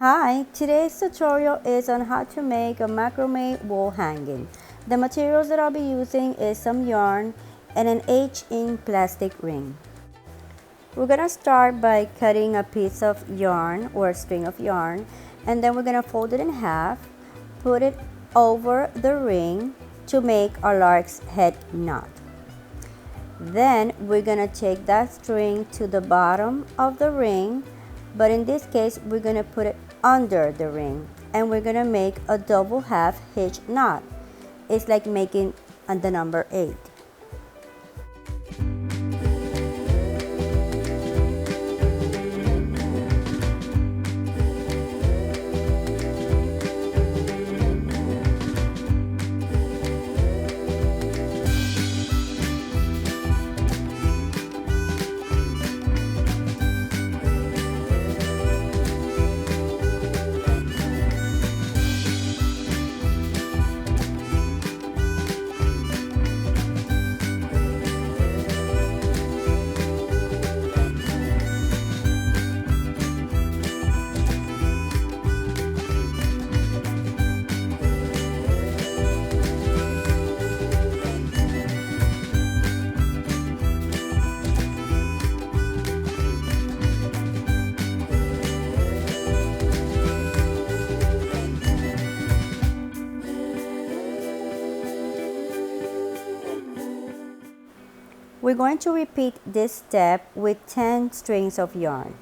Hi, today's tutorial is on how to make a macrame wall hanging. The materials that I'll be using is some yarn and an H-ink plastic ring. We're gonna start by cutting a piece of yarn or a string of yarn, and then we're gonna fold it in half, put it over the ring to make our lark's head knot. Then we're gonna take that string to the bottom of the ring, but in this case we're gonna put it under the ring, and we're gonna make a double half hitch knot. It's like making the number 8. We're going to repeat this step with 10 strings of yarn.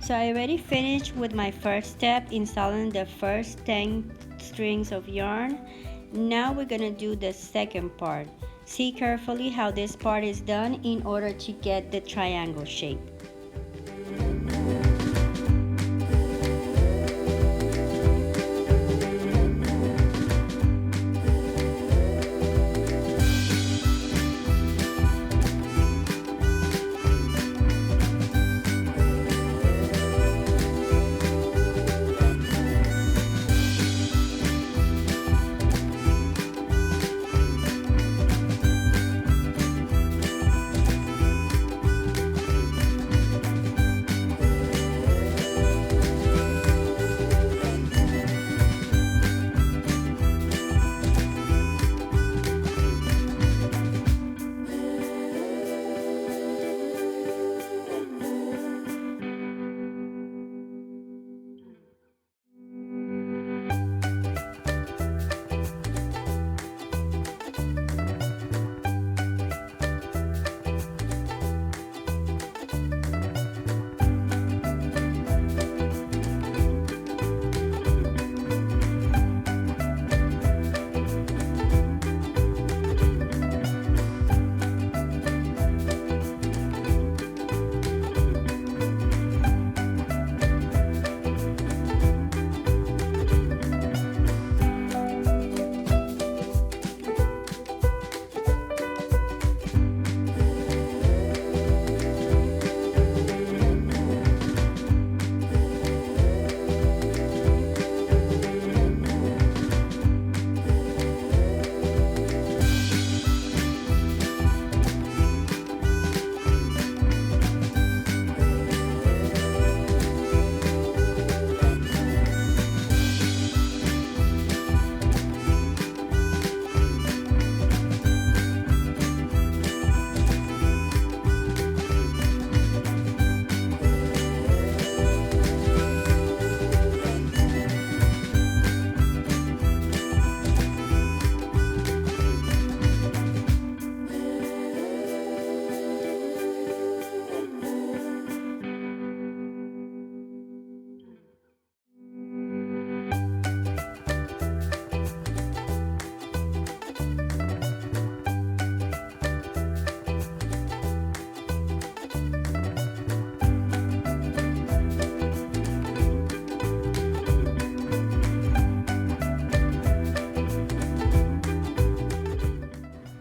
So I already finished with my first step, installing the first 10 strings of yarn. Now we're gonna do the second part. See carefully how this part is done in order to get the triangle shape.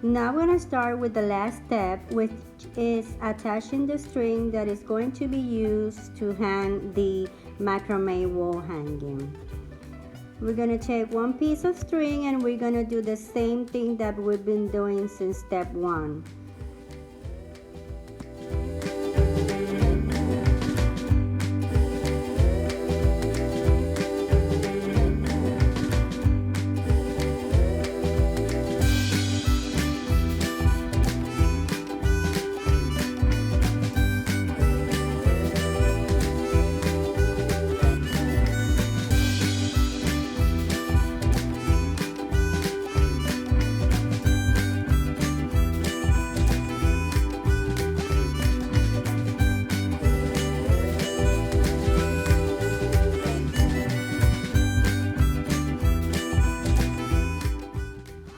Now we're going to start with the last step, which is attaching the string that is going to be used to hang the macrame wall hanging. We're going to take one piece of string and we're going to do the same thing that we've been doing since step 1.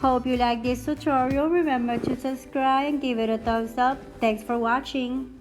Hope you like this tutorial. Remember to subscribe and give it a thumbs up. Thanks for watching.